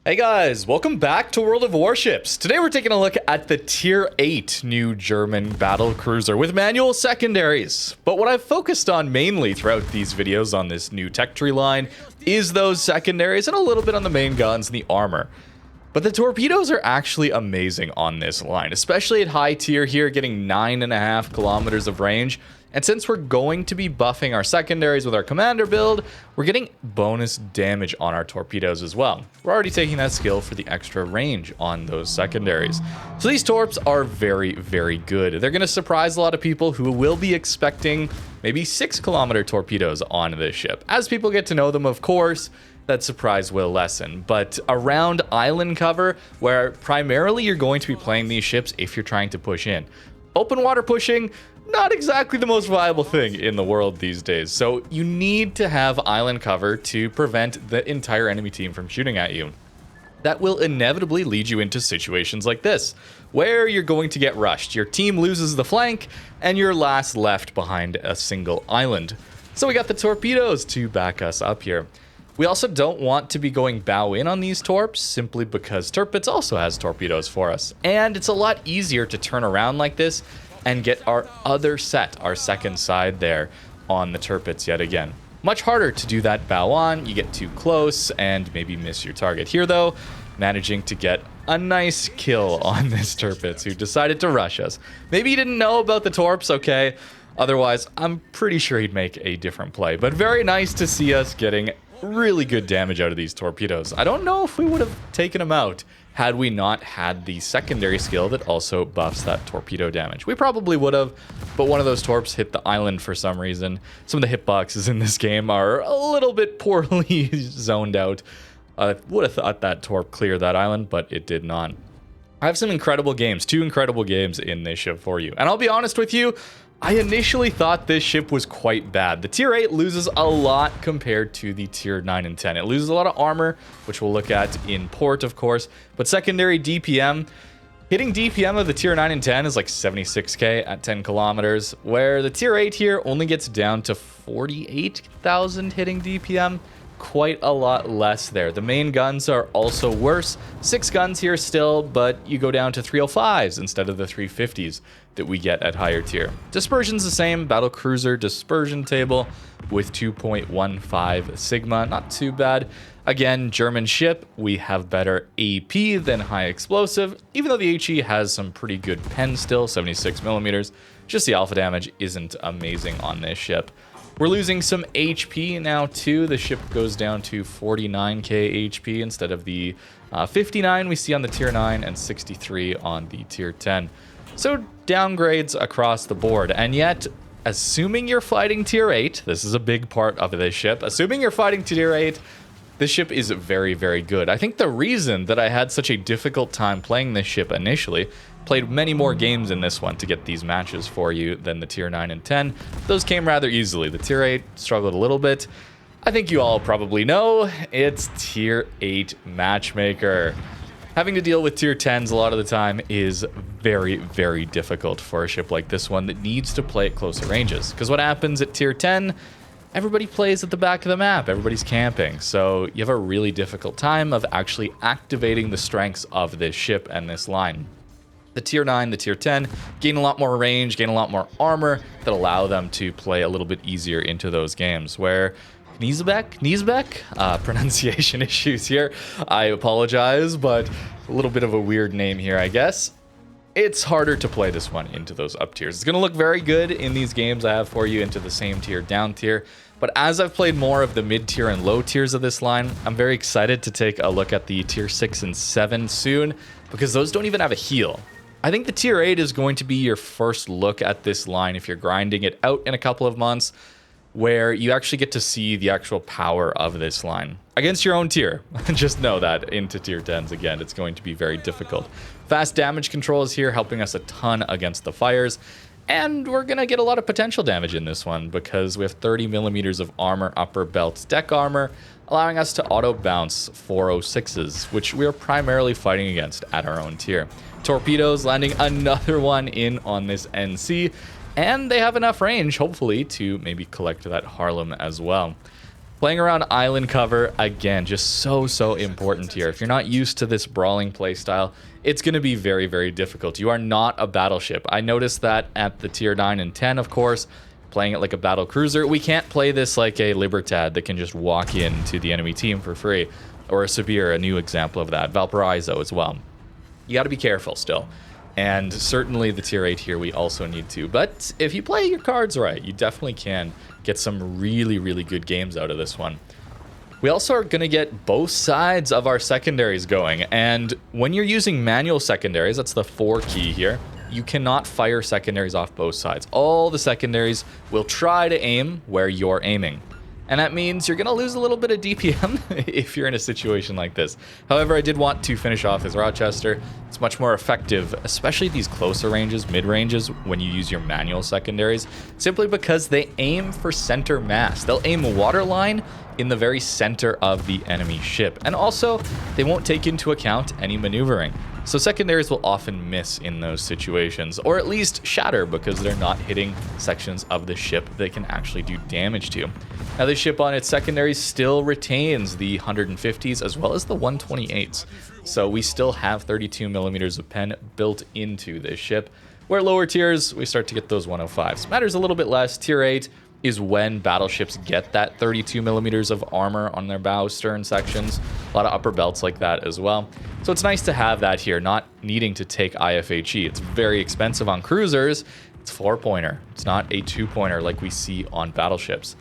Hey guys, welcome back to World of Warships. Today we're taking a look at the Tier 8 new German battle cruiser with manual secondaries. But what I've focused on mainly throughout these videos on this new tech tree line is those secondaries and a little bit on the main guns and the armor. But the torpedoes are actually amazing on this line, especially at high tier here, getting 9.5 kilometers of range. And since we're going to be buffing our secondaries with our commander build, we're getting bonus damage on our torpedoes as well. We're already taking that skill for the extra range on those secondaries. So these torps are very, very good. They're going to surprise a lot of people who will be expecting maybe 6-kilometer torpedoes on this ship. As people get to know them, of course, that surprise will lessen. But around island cover, where primarily you're going to be playing these ships if you're trying to push in. Open water pushing, not exactly the most viable thing in the world these days. So you need to have island cover to prevent the entire enemy team from shooting at you. That will inevitably lead you into situations like this, where you're going to get rushed. Your team loses the flank, and you're last left behind a single island. So we got the torpedoes to back us up here. We also don't want to be going bow in on these torps, simply because Tirpitz also has torpedoes for us. And it's a lot easier to turn around like this and get our other set, our second side there, on the Tirpitz yet again. Much harder to do that bow on, you get too close and maybe miss your target. Here though, managing to get a nice kill on this Tirpitz who decided to rush us. Maybe he didn't know about the torps, okay. Otherwise, I'm pretty sure he'd make a different play. But very nice to see us getting really good damage out of these torpedoes. I don't know if we would have taken them out had we not had the secondary skill that also buffs that torpedo damage. We probably would have, but one of those torps hit the island for some reason. Some of the hitboxes in this game are a little bit poorly zoned out. Would have thought that torp cleared that island, but it did not. I have some incredible games, 2 incredible games in this ship for you. And I'll be honest with you, I initially thought this ship was quite bad. The Tier 8 loses a lot compared to the Tier 9 and 10. It loses a lot of armor, which we'll look at in port, of course. But secondary DPM, hitting DPM of the Tier 9 and 10 is like 76k at 10 kilometers, where the Tier 8 here only gets down to 48,000 hitting DPM. Quite a lot less there. The main guns are also worse. 6 guns here still, but you go down to 305s instead of the 350s that we get at higher tier. Dispersion's the same, battle cruiser dispersion table with 2.15 sigma, not too bad. Again, German ship, we have better AP than high explosive, even though the HE has some pretty good pen still, 76 millimeters. Just the alpha damage isn't amazing on this ship. We're losing some HP now too. The ship goes down to 49k HP instead of the 59 we see on the Tier 9 and 63 on the Tier 10. So downgrades across the board. And yet, assuming you're fighting Tier 8, this is a big part of this ship. Assuming you're fighting Tier 8, this ship is very, very good. I think the reason that I had such a difficult time playing this ship initially, played many more games in this one to get these matches for you than the Tier 9 and 10. Those came rather easily. The Tier 8 struggled a little bit. I think you all probably know it's Tier 8 Matchmaker. Having to deal with Tier 10s a lot of the time is very, very difficult for a ship like this one that needs to play at closer ranges. Because what happens at Tier 10, everybody plays at the back of the map. Everybody's camping. So you have a really difficult time of actually activating the strengths of this ship and this line. The Tier 9, the Tier 10 gain a lot more range, gain a lot more armor that allow them to play a little bit easier into those games. Where Knesebeck, pronunciation issues here. I apologize, but a little bit of a weird name here, I guess. It's harder to play this one into those up tiers. It's going to look very good in these games I have for you into the same tier, down tier. But as I've played more of the mid tier and low tiers of this line, I'm very excited to take a look at the Tier 6 and 7 soon, because those don't even have a heal. I think the Tier 8 is going to be your first look at this line if you're grinding it out in a couple of months, where you actually get to see the actual power of this line against your own tier. Just know that into Tier 10s, again, it's going to be very difficult. Fast damage control is here, helping us a ton against the fires. And we're going to get a lot of potential damage in this one because we have 30 millimeters of armor, upper belt deck armor, allowing us to auto bounce 406s, which we are primarily fighting against at our own tier. Torpedoes landing another one in on this NC, and they have enough range, hopefully, to maybe collect that Harlem as well. Playing around island cover, again, just so important here. If you're not used to this brawling playstyle, it's going to be very, very difficult. You are not a battleship. I noticed that at the tier 9 and 10, of course, playing it like a battle cruiser. We can't play this like a Libertad that can just walk into the enemy team for free. Or a Scheer, a new example of that. Valparaiso as well. You got to be careful still. And certainly the tier 8 here, we also need to. But if you play your cards right, you definitely can get some really, really good games out of this one. We also are going to get both sides of our secondaries going. And when you're using manual secondaries, that's the 4 key here, you cannot fire secondaries off both sides. All the secondaries will try to aim where you're aiming. And that means you're going to lose a little bit of DPM if you're in a situation like this. However, I did want to finish off his Rochester. It's much more effective, especially these closer ranges, mid-ranges, when you use your manual secondaries, simply because they aim for center mass. They'll aim waterline in the very center of the enemy ship. And also, they won't take into account any maneuvering. So secondaries will often miss in those situations, or at least shatter because they're not hitting sections of the ship they can actually do damage to. Now this ship on its secondaries still retains the 150s as well as the 128s. So we still have 32 millimeters of pen built into this ship, where lower tiers we start to get those 105s. Matters a little bit less. Tier 8 is when battleships get that 32 millimeters of armor on their bow stern sections. A lot of upper belts like that as well. So it's nice to have that here, not needing to take IFHE. It's very expensive on cruisers. It's 4-pointer. It's not a 2-pointer like we see on battleships.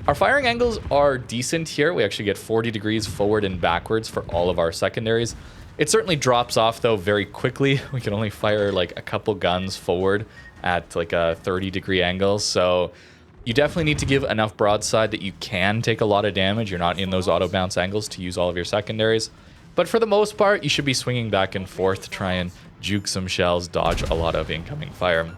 Our firing angles are decent here. We actually get 40 degrees forward and backwards for all of our secondaries. It certainly drops off though very quickly. We can only fire like a couple guns forward at like a 30-degree angle. So you definitely need to give enough broadside that you can take a lot of damage. You're not in those auto bounce angles to use all of your secondaries. But for the most part, you should be swinging back and forth to try and juke some shells, dodge a lot of incoming fire.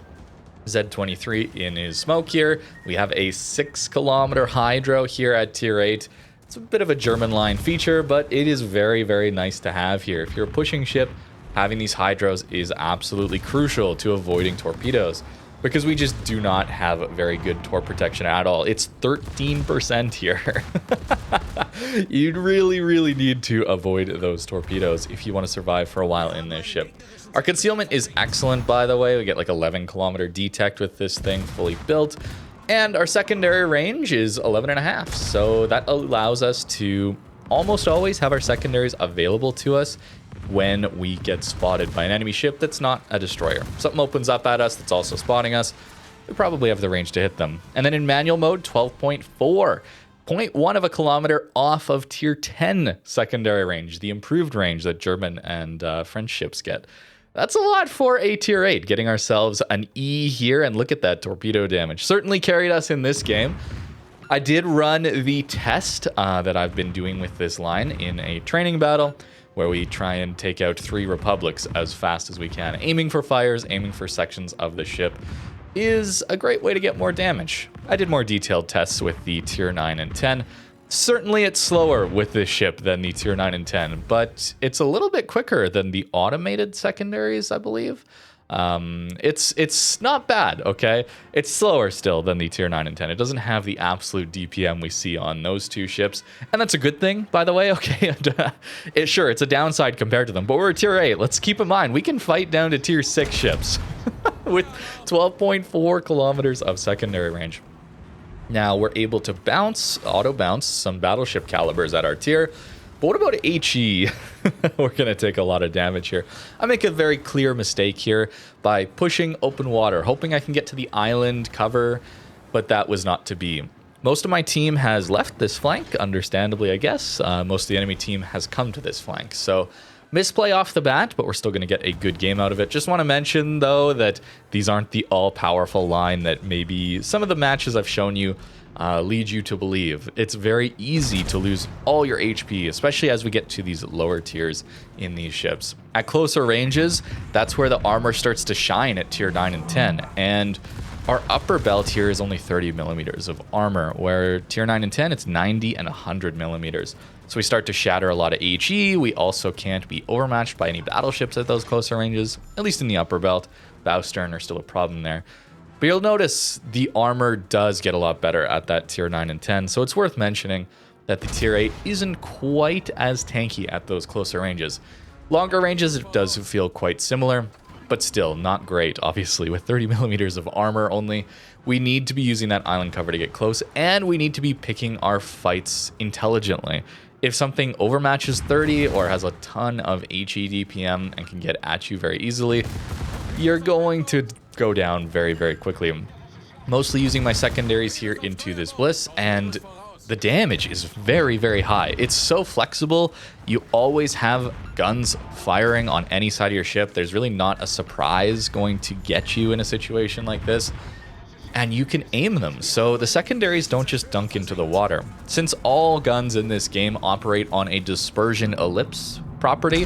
Z23 in his smoke here. We have a 6-kilometer hydro here at tier 8. It's a bit of a German line feature, but it is very, very nice to have here. If you're a pushing ship, having these hydros is absolutely crucial to avoiding torpedoes, because we just do not have very good torp protection at all. It's 13% here. You'd really, really need to avoid those torpedoes if you want to survive for a while in this ship. Our concealment is excellent, by the way. We get like 11-kilometer detect with this thing fully built. And our secondary range is 11.5. So that allows us to almost always have our secondaries available to us when we get spotted by an enemy ship that's not a destroyer. Something opens up at us that's also spotting us, we probably have the range to hit them. And then in manual mode, 12.4, 0.1 of a kilometer off of tier 10 secondary range, the improved range that German and French ships get. That's a lot for a tier 8, getting ourselves an E here, and look at that torpedo damage. Certainly carried us in this game. I did run the test that I've been doing with this line in a training battle, where we try and take out 3 Republics as fast as we can. Aiming for fires, aiming for sections of the ship is a great way to get more damage. I did more detailed tests with the tier 9 and 10. Certainly it's slower with this ship than the tier 9 and 10, but it's a little bit quicker than the automated secondaries, I believe. It's not bad, okay? It's slower still than the tier 9 and 10. It doesn't have the absolute DPM we see on those 2 ships, and that's a good thing, by the way, okay? Sure, it's a downside compared to them, but we're a tier 8. Let's keep in mind, we can fight down to tier 6 ships with 12.4 kilometers of secondary range. Now, we're able to auto bounce some battleship calibers at our tier. But what about HE? We're going to take a lot of damage here. I make a very clear mistake here by pushing open water, hoping I can get to the island cover, but that was not to be. Most of my team has left this flank, understandably, I guess. Most of the enemy team has come to this flank. So misplay off the bat, but we're still going to get a good game out of it. Just want to mention, though, that these aren't the all-powerful line that maybe some of the matches I've shown you lead you to believe. It's very easy to lose all your HP, especially as we get to these lower tiers in these ships. At closer ranges, that's where the armor starts to shine at tier 9 and 10. And our upper belt here is only 30 millimeters of armor, where tier 9 and 10, it's 90 and 100 millimeters. So we start to shatter a lot of HE. We also can't be overmatched by any battleships at those closer ranges, at least in the upper belt. Bow stern are still a problem there. But you'll notice the armor does get a lot better at that tier 9 and 10, so it's worth mentioning. that the tier 8 isn't quite as tanky at those closer ranges. Longer ranges, it does feel quite similar, but still not great. Obviously, with 30 millimeters of armor only, we need to be using that island cover to get close, and we need to be picking our fights intelligently. If something overmatches 30 or has a ton of HE DPM and can get at you very easily, you're going to go down very, very quickly. Mostly using my secondaries here into this bliss, and the damage is very, very high. It's so flexible. You always have guns firing on any side of your ship. There's really not a surprise going to get you in a situation like this. And you can aim them, so the secondaries don't just dunk into the water. Since all guns in this game operate on a dispersion ellipse property,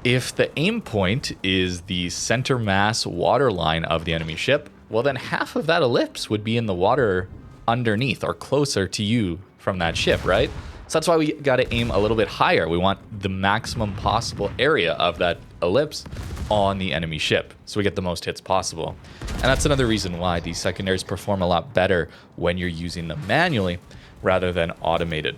if the aim point is the center mass water line of the enemy ship, well then half of that ellipse would be in the water underneath or closer to you from that ship, right? So that's why we got to aim a little bit higher. We want the maximum possible area of that ellipse on the enemy ship, so we get the most hits possible. And that's another reason why these secondaries perform a lot better when you're using them manually rather than automated.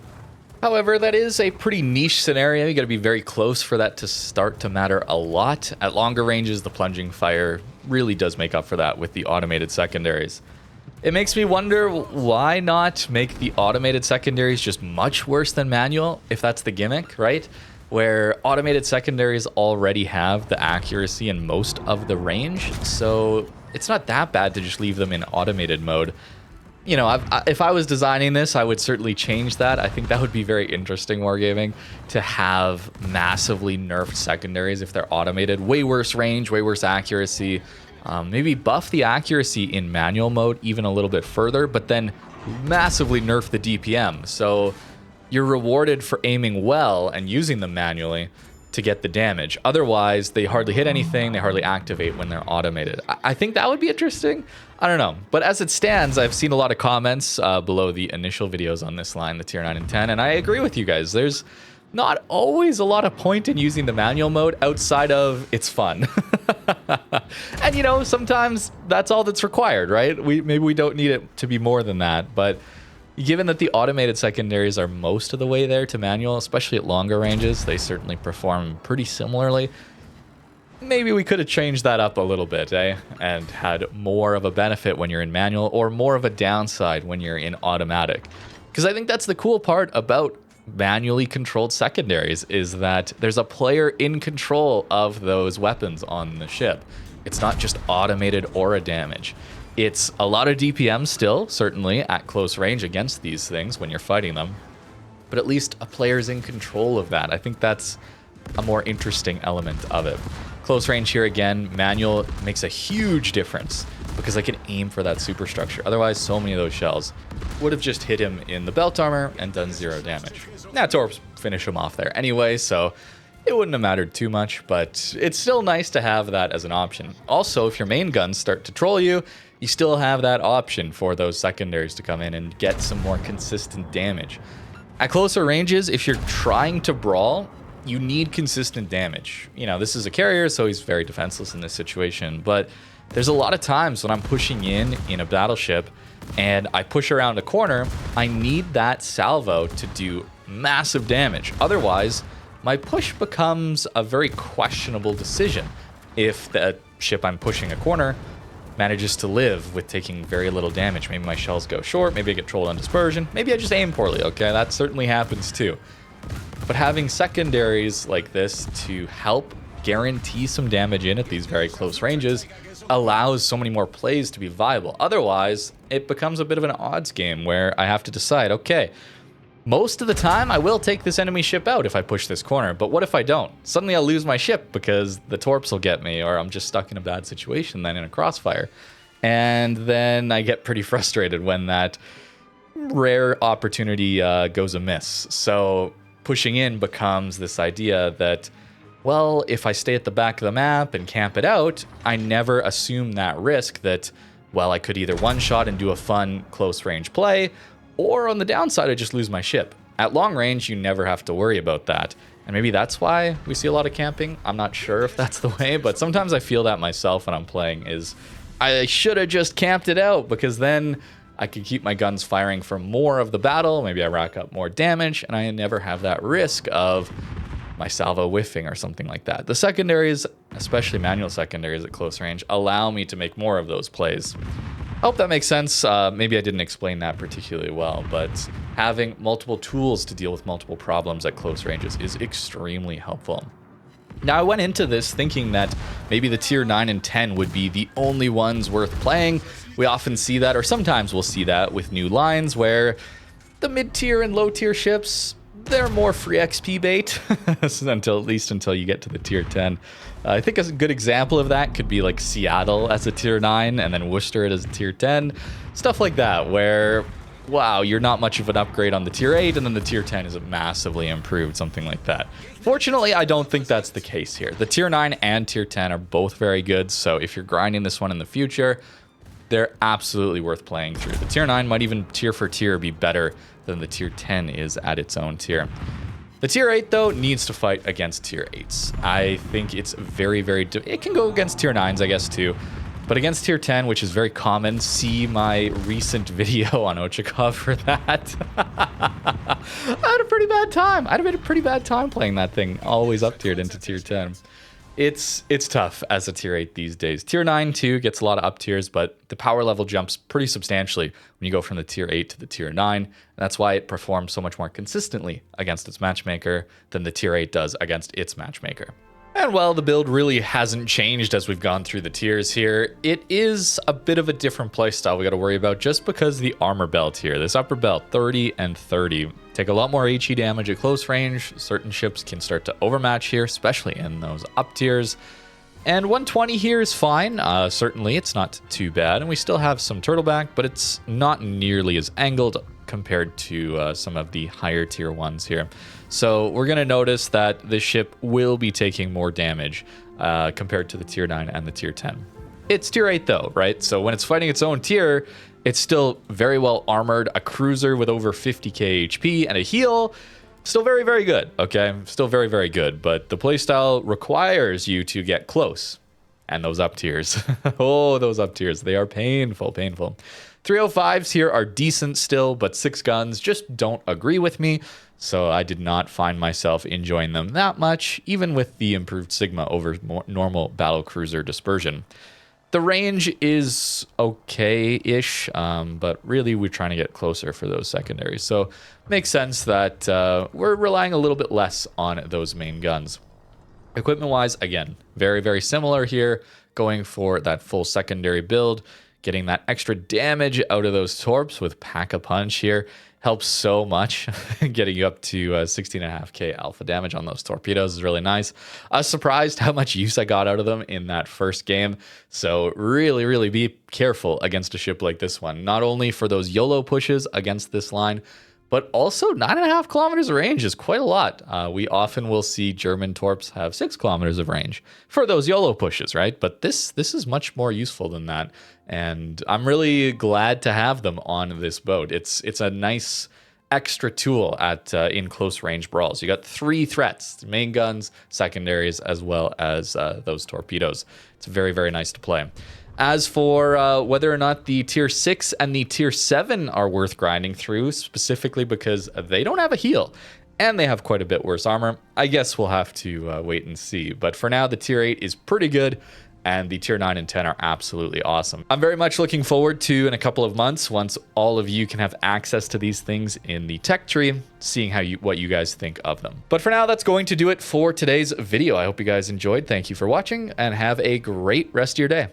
However, that is a pretty niche scenario. You got to be very close for that to start to matter a lot. At longer ranges, the plunging fire really does make up for that with the automated secondaries. It makes me wonder, why not make the automated secondaries just much worse than manual, if that's the gimmick, right? Where automated secondaries already have the accuracy in most of the range, so it's not that bad to just leave them in automated mode. You know, if I was designing this, I would certainly change that. I think that would be very interesting wargaming, to have massively nerfed secondaries if they're automated. Way worse range, way worse accuracy. Maybe buff the accuracy in manual mode even a little bit further, but then massively nerf the DPM. So you're rewarded for aiming well and using them manually to get the damage. Otherwise, they hardly hit anything, they hardly activate when they're automated. I think that would be interesting. I don't know. But as it stands, I've seen a lot of comments below the initial videos on this line, the tier 9 and 10, and I agree with you guys. There's not always a lot of point in using the manual mode outside of it's fun. And you know, sometimes that's all that's required, right? Maybe we don't need it to be more than that, but given that the automated secondaries are most of the way there to manual, especially at longer ranges, they certainly perform pretty similarly. Maybe we could have changed that up a little bit, and had more of a benefit when you're in manual, or more of a downside when you're in automatic. Because I think that's the cool part about manually controlled secondaries, is that there's a player in control of those weapons on the ship. It's not just automated aura damage. It's a lot of DPM still, certainly, at close range against these things when you're fighting them. But at least a player's in control of that. I think that's a more interesting element of it. Close range here again, manual makes a huge difference because I can aim for that superstructure. Otherwise, so many of those shells would have just hit him in the belt armor and done 0 damage. Now, Torps finish him off there anyway, so it wouldn't have mattered too much, but it's still nice to have that as an option. Also, if your main guns start to troll you, you still have that option for those secondaries to come in and get some more consistent damage. At closer ranges, if you're trying to brawl, you need consistent damage. You know, this is a carrier, so he's very defenseless in this situation, but there's a lot of times when I'm pushing in a battleship and I push around a corner, I need that salvo to do massive damage. Otherwise, my push becomes a very questionable decision if the ship I'm pushing a corner manages to live with taking very little damage. Maybe my shells go short, maybe I get trolled on dispersion, maybe I just aim poorly, okay? That certainly happens too. But having secondaries like this to help guarantee some damage in at these very close ranges allows so many more plays to be viable. Otherwise, it becomes a bit of an odds game where I have to decide, okay, most of the time I will take this enemy ship out if I push this corner, but what if I don't? Suddenly I'll lose my ship because the Torps will get me, or I'm just stuck in a bad situation then in a crossfire. And then I get pretty frustrated when that rare opportunity goes amiss. So pushing in becomes this idea that, well, if I stay at the back of the map and camp it out, I never assume that risk that, well, I could either one-shot and do a fun close-range play, or on the downside, I just lose my ship. At long range, you never have to worry about that. And maybe that's why we see a lot of camping. I'm not sure if that's the way, but sometimes I feel that myself when I'm playing, is I should have just camped it out, because then I can keep my guns firing for more of the battle. Maybe I rack up more damage, and I never have that risk of my salvo whiffing or something like that. The secondaries, especially manual secondaries at close range, allow me to make more of those plays. I hope that makes sense. Maybe I didn't explain that particularly well, but having multiple tools to deal with multiple problems at close ranges is extremely helpful. Now, I went into this thinking that maybe the tier 9 and 10 would be the only ones worth playing. We often see that, or sometimes we'll see that with new lines where the mid-tier and low-tier ships, they're more free XP bait at least until you get to the tier 10. I think a good example of that could be like Seattle as a tier 9 and then Worcester as a tier 10. Stuff like that where, wow, you're not much of an upgrade on the tier 8 and then the tier 10 is massively improved, something like that. Fortunately, I don't think that's the case here. The tier 9 and tier 10 are both very good, so if you're grinding this one in the future, they're absolutely worth playing through. The tier 9 might even tier for tier be better than the tier 10 is at its own tier. The tier 8, though, needs to fight against tier 8s. I think it's very, it can go against tier 9s, I guess, too. But against tier 10, which is very common, see my recent video on Ochakov for that. I had a pretty bad time. I'd have had a pretty bad time playing that thing, always up tiered into tier 10. It's tough as a tier 8 these days. Tier 9 too gets a lot of up tiers, but the power level jumps pretty substantially when you go from the tier 8 to the tier 9. And that's why it performs so much more consistently against its matchmaker than the tier 8 does against its matchmaker. And while the build really hasn't changed as we've gone through the tiers here, it is a bit of a different playstyle we got to worry about just because the armor belt here, this upper belt, 30 and 30, take a lot more HE damage at close range. Certain ships can start to overmatch here, especially in those up tiers. And 120 here is fine. Certainly, it's not too bad. And we still have some turtleback, but it's not nearly as angled compared to some of the higher tier ones here. So we're going to notice that this ship will be taking more damage compared to the tier 9 and the tier 10. It's tier 8 though, right? So when it's fighting its own tier, it's still very well armored, a cruiser with over 50k HP and a heal. Still very good, okay? Still very good, but the playstyle requires you to get close. And those up tiers, oh, those up tiers, they are painful. 305s here are decent still, but 6 guns just don't agree with me. So I did not find myself enjoying them that much, even with the improved Sigma over normal battle cruiser dispersion. The range is okay-ish, but really we're trying to get closer for those secondaries. So it makes sense that we're relying a little bit less on those main guns. Equipment-wise, again, very similar here, going for that full secondary build, getting that extra damage out of those Torps with Pack-a-Punch here. Helps so much. Getting you up to 16.5k alpha damage on those torpedoes is really nice. I was surprised how much use I got out of them in that first game. So really be careful against a ship like this one. Not only for those YOLO pushes against this line, but also 9.5 kilometers of range is quite a lot. We often will see German Torps have 6 kilometers of range for those YOLO pushes, right? But this is much more useful than that. And I'm really glad to have them on this boat. It's a nice extra tool at in close range brawls. You got 3 threats, main guns, secondaries, as well as those torpedoes. It's very nice to play. As for whether or not the tier 6 and the tier 7 are worth grinding through, specifically because they don't have a heal and they have quite a bit worse armor, I guess we'll have to wait and see. But for now, the tier 8 is pretty good and the tier 9 and 10 are absolutely awesome. I'm very much looking forward to, in a couple of months, once all of you can have access to these things in the tech tree, seeing what you guys think of them. But for now, that's going to do it for today's video. I hope you guys enjoyed. Thank you for watching and have a great rest of your day.